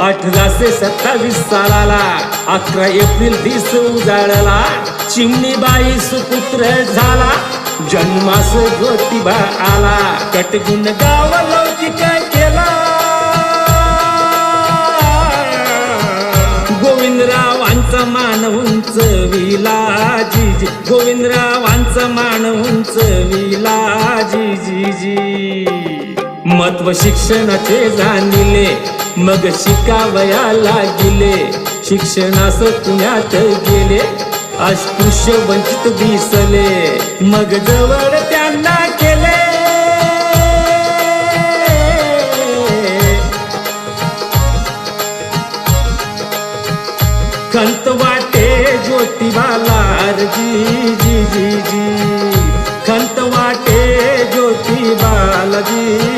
1827 सालाला 11 April दिस उजाडला, चिमणीबाई सुपुत्र झाला, जन्मास ज्योतिबा आला, कटगुण गाव लौकिक केला. गोविंदरावांचा मान उंचविला जी, गोविंदरावांचा मान उंचविला जी. महत्व शिक्षणाचे जाणिले, मग शिकावया लागिले, शिक्षणास पुण्यात गेले, अस्पृश्य वंचित दिसले, मग जवळ त्यांना केले. खंत वाटे ज्योतिबाला जी, खंत वाटे ज्योतिबाला जी.